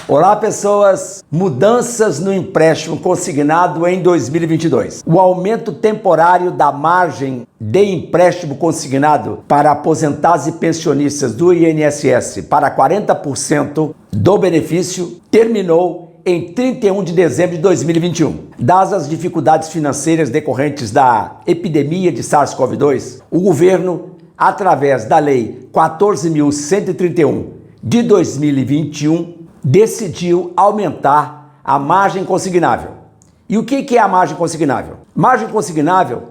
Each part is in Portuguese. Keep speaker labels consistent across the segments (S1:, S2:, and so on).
S1: Olá, pessoas! Mudanças no empréstimo consignado em 2022. O aumento temporário da margem de empréstimo consignado para aposentados e pensionistas do INSS para 40% do benefício terminou em 31 de dezembro de 2021. Dadas as dificuldades financeiras decorrentes da epidemia de SARS-CoV-2, o governo, através da Lei 14.131 de 2021, decidiu aumentar a margem consignável. E o que é a margem consignável? Margem consignável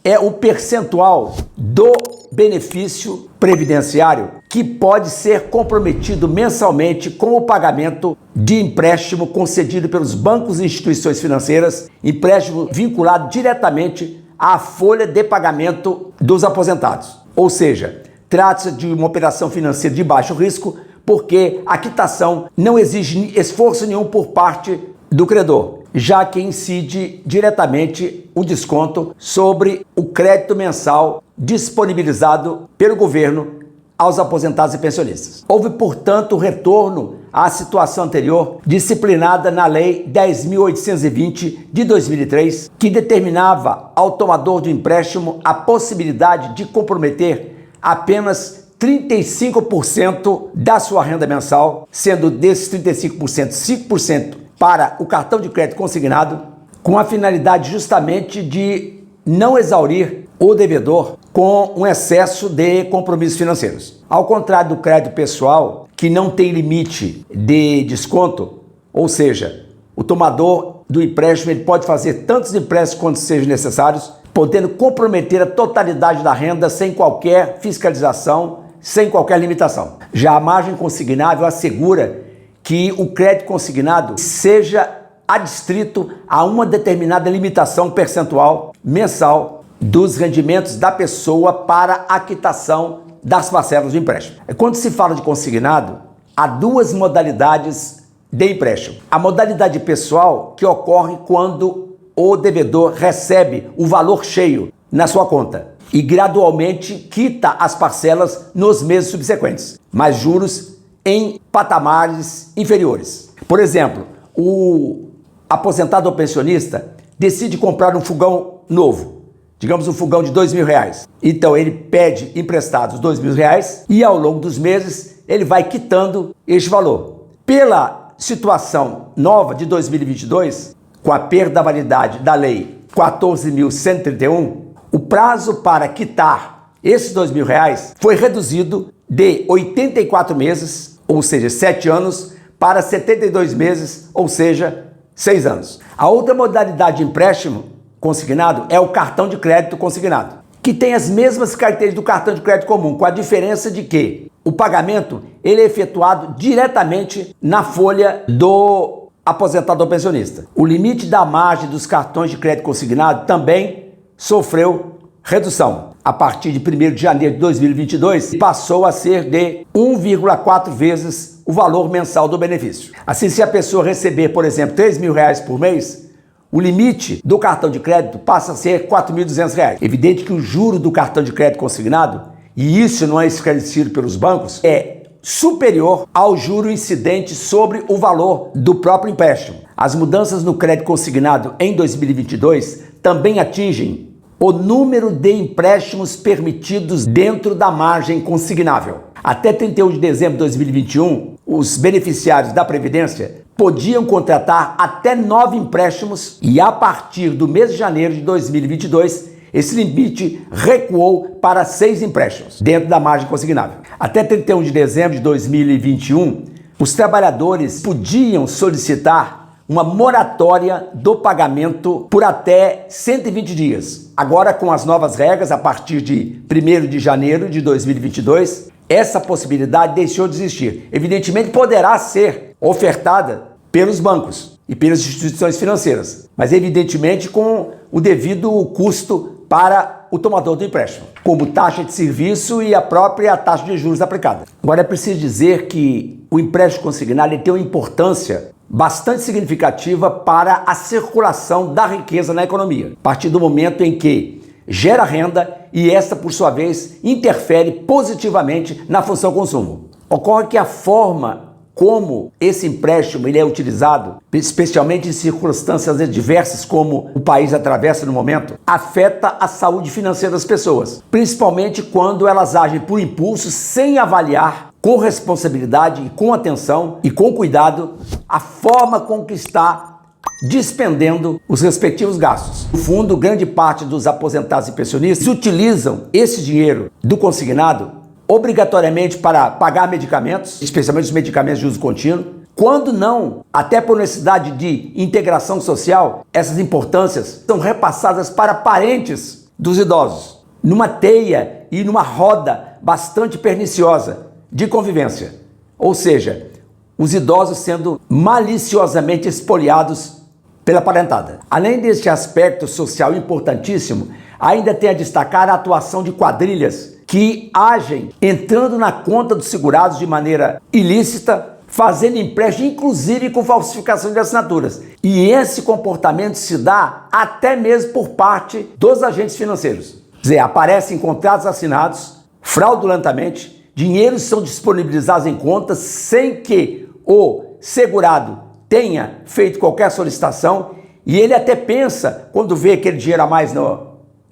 S1: é o percentual do benefício previdenciário que pode ser comprometido mensalmente com o pagamento de empréstimo concedido pelos bancos e instituições financeiras, empréstimo vinculado diretamente à folha de pagamento dos aposentados. Ou seja, trata-se de uma operação financeira de baixo risco, porque a quitação não exige esforço nenhum por parte do credor, já que incide diretamente o desconto sobre o crédito mensal disponibilizado pelo governo aos aposentados e pensionistas. Houve, portanto, retorno à situação anterior, disciplinada na Lei 10.820 de 2003, que determinava ao tomador do empréstimo a possibilidade de comprometer apenas 35% da sua renda mensal, sendo desses 35%, 5% para o cartão de crédito consignado, com a finalidade justamente de não exaurir o devedor com um excesso de compromissos financeiros. Ao contrário do crédito pessoal, que não tem limite de desconto, ou seja, o tomador do empréstimo ele pode fazer tantos empréstimos quanto sejam necessários, podendo comprometer a totalidade da renda sem qualquer fiscalização, sem qualquer limitação. Já a margem consignável assegura que o crédito consignado seja adstrito a uma determinada limitação percentual mensal dos rendimentos da pessoa para a quitação das parcelas do empréstimo. Quando se fala de consignado, há duas modalidades de empréstimo. A modalidade pessoal, que ocorre quando o devedor recebe o valor cheio na sua conta e gradualmente quita as parcelas nos meses subsequentes, mas juros em patamares inferiores. Por exemplo, o aposentado ou pensionista decide comprar um fogão novo, digamos um fogão de R$2.000. Então ele pede emprestados R$2.000 e ao longo dos meses ele vai quitando este valor. Pela situação nova de 2022, com a perda da validade da Lei 14.131, o prazo para quitar esses R$2.000 foi reduzido de 84 meses, ou seja, 7 anos, para 72 meses, ou seja, 6 anos. A outra modalidade de empréstimo consignado é o cartão de crédito consignado, que tem as mesmas características do cartão de crédito comum, com a diferença de que o pagamento ele é efetuado diretamente na folha do aposentado ou pensionista. O limite da margem dos cartões de crédito consignado também sofreu redução. A partir de 1º de janeiro de 2022, passou a ser de 1,4 vezes o valor mensal do benefício. Assim, se a pessoa receber, por exemplo, R$3.000 por mês, o limite do cartão de crédito passa a ser R$4.200. Evidente que o juro do cartão de crédito consignado, e isso não é esclarecido pelos bancos, é superior ao juro incidente sobre o valor do próprio empréstimo. As mudanças no crédito consignado em 2022 também atingem o número de empréstimos permitidos dentro da margem consignável. Até 31 de dezembro de 2021, os beneficiários da Previdência podiam contratar até 9 empréstimos e a partir do mês de janeiro de 2022, esse limite recuou para 6 empréstimos dentro da margem consignável. Até 31 de dezembro de 2021, os trabalhadores podiam solicitar uma moratória do pagamento por até 120 dias. Agora, com as novas regras, a partir de 1º de janeiro de 2022, essa possibilidade deixou de existir. Evidentemente, poderá ser ofertada pelos bancos e pelas instituições financeiras, mas evidentemente com o devido custo para o tomador do empréstimo, como taxa de serviço e a própria taxa de juros aplicada. Agora, é preciso dizer que o empréstimo consignado tem uma importância bastante significativa para a circulação da riqueza na economia, a partir do momento em que gera renda e esta, por sua vez, interfere positivamente na função consumo. Ocorre que a forma como esse empréstimo ele é utilizado, especialmente em circunstâncias diversas como o país atravessa no momento, afeta a saúde financeira das pessoas, principalmente quando elas agem por impulso sem avaliar com responsabilidade e com atenção e com cuidado a forma com que está despendendo os respectivos gastos. No fundo, grande parte dos aposentados e pensionistas utilizam esse dinheiro do consignado obrigatoriamente para pagar medicamentos, especialmente os medicamentos de uso contínuo. Quando não, até por necessidade de integração social, essas importâncias são repassadas para parentes dos idosos, numa teia e numa roda bastante perniciosa de convivência. Ou seja, os idosos sendo maliciosamente expoliados pela parentada. Além deste aspecto social importantíssimo, ainda tem a destacar a atuação de quadrilhas que agem entrando na conta dos segurados de maneira ilícita, fazendo empréstimo, inclusive com falsificação de assinaturas. E esse comportamento se dá até mesmo por parte dos agentes financeiros. Quer dizer, aparecem contratos assinados fraudulentamente, dinheiros são disponibilizados em contas sem que o segurado tenha feito qualquer solicitação, e ele até pensa, quando vê aquele dinheiro a mais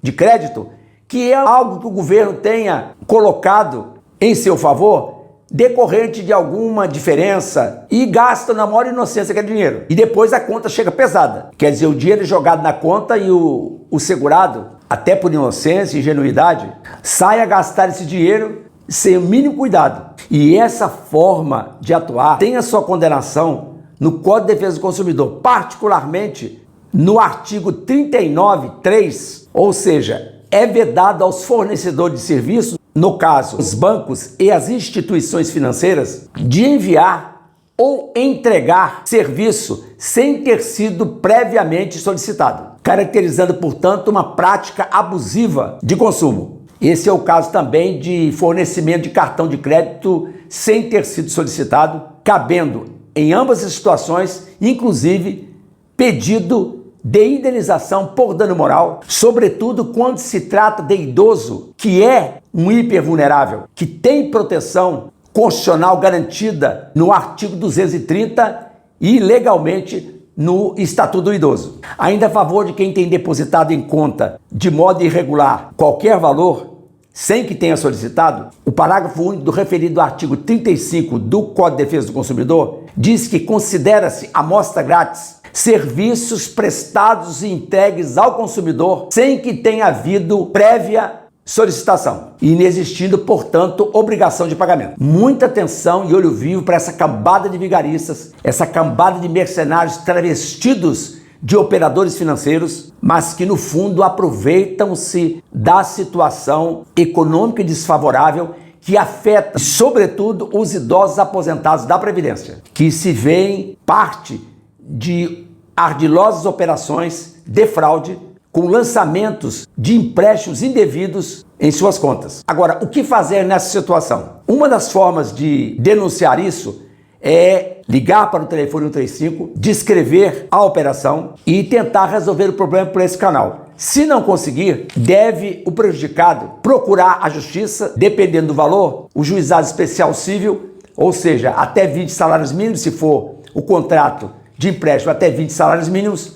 S1: de crédito, que é algo que o governo tenha colocado em seu favor, decorrente de alguma diferença, e gasta na maior inocência aquele dinheiro. E depois a conta chega pesada. Quer dizer, o dinheiro é jogado na conta e o segurado, até por inocência e ingenuidade, sai a gastar esse dinheiro sem o mínimo cuidado. E essa forma de atuar tem a sua condenação no Código de Defesa do Consumidor, particularmente no artigo 39.3, ou seja, é vedado aos fornecedores de serviços, no caso, os bancos e as instituições financeiras, de enviar ou entregar serviço sem ter sido previamente solicitado, caracterizando, portanto, uma prática abusiva de consumo. Esse é o caso também de fornecimento de cartão de crédito sem ter sido solicitado, cabendo em ambas as situações, inclusive, pedido de indenização por dano moral, sobretudo quando se trata de idoso que é um hipervulnerável, que tem proteção constitucional garantida no artigo 230 e legalmente no Estatuto do Idoso. Ainda a favor de quem tem depositado em conta de modo irregular qualquer valor, sem que tenha solicitado, o parágrafo único do referido artigo 35 do Código de Defesa do Consumidor diz que considera-se amostra grátis serviços prestados e entregues ao consumidor sem que tenha havido prévia solicitação, inexistindo, portanto, obrigação de pagamento. Muita atenção e olho vivo para essa cambada de vigaristas, essa cambada de mercenários travestidos de operadores financeiros, mas que no fundo aproveitam-se da situação econômica desfavorável que afeta, sobretudo, os idosos aposentados da Previdência, que se veem parte de ardilosas operações de fraude com lançamentos de empréstimos indevidos em suas contas. Agora, o que fazer nessa situação? Uma das formas de denunciar isso é ligar para o telefone 135, descrever a operação e tentar resolver o problema por esse canal. Se não conseguir, deve o prejudicado procurar a justiça, dependendo do valor, o juizado especial civil, ou seja, até 20 salários mínimos, se for o contrato de empréstimo até 20 salários mínimos,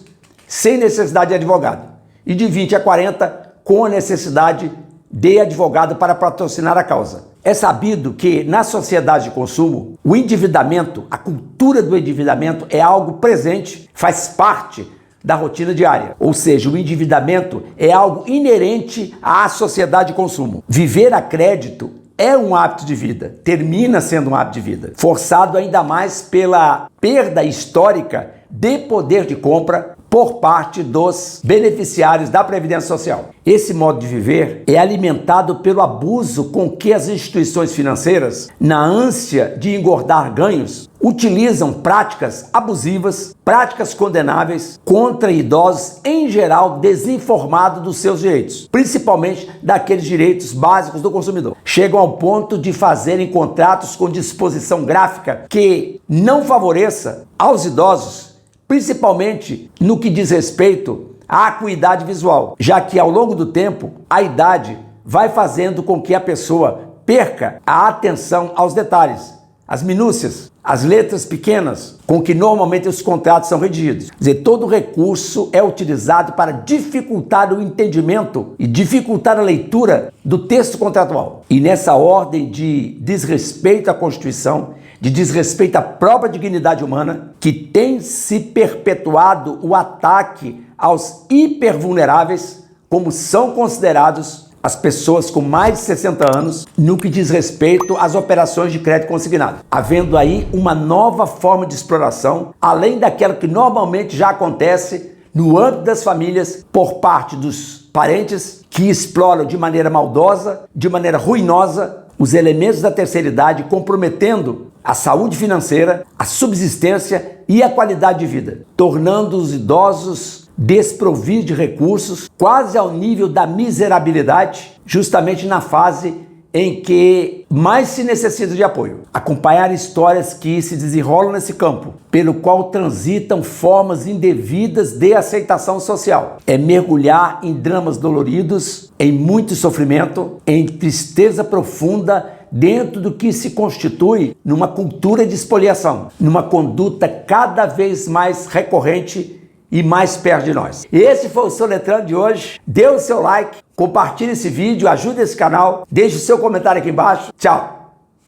S1: sem necessidade de advogado. E de 20 a 40, com a necessidade de advogado para patrocinar a causa. É sabido que na sociedade de consumo, o endividamento, a cultura do endividamento é algo presente, faz parte da rotina diária. Ou seja, o endividamento é algo inerente à sociedade de consumo. Viver a crédito é um hábito de vida, termina sendo um hábito de vida, forçado ainda mais pela perda histórica de poder de compra por parte dos beneficiários da Previdência Social. Esse modo de viver é alimentado pelo abuso com que as instituições financeiras, na ânsia de engordar ganhos, utilizam práticas abusivas, práticas condenáveis contra idosos, em geral desinformados dos seus direitos, principalmente daqueles direitos básicos do consumidor. Chegam ao ponto de fazerem contratos com disposição gráfica que não favoreça aos idosos, principalmente no que diz respeito à acuidade visual, já que ao longo do tempo a idade vai fazendo com que a pessoa perca a atenção aos detalhes, às minúcias, as letras pequenas com que normalmente os contratos são redigidos. Quer dizer, todo recurso é utilizado para dificultar o entendimento e dificultar a leitura do texto contratual. E nessa ordem de desrespeito à Constituição, de desrespeito à própria dignidade humana, que tem se perpetuado o ataque aos hipervulneráveis, como são considerados as pessoas com mais de 60 anos, no que diz respeito às operações de crédito consignado. Havendo aí uma nova forma de exploração, além daquela que normalmente já acontece no âmbito das famílias, por parte dos parentes que exploram de maneira maldosa, de maneira ruinosa, os elementos da terceira idade, comprometendo a saúde financeira, a subsistência e a qualidade de vida, tornando os idosos desprovidos de recursos, quase ao nível da miserabilidade, justamente na fase em que mais se necessita de apoio. Acompanhar histórias que se desenrolam nesse campo, pelo qual transitam formas indevidas de aceitação social. É mergulhar em dramas doloridos, em muito sofrimento, em tristeza profunda, dentro do que se constitui numa cultura de espoliação, numa conduta cada vez mais recorrente e mais perto de nós. Esse foi o Soletrando de hoje. Dê o seu like, compartilhe esse vídeo, ajude esse canal, deixe o seu comentário aqui embaixo. Tchau!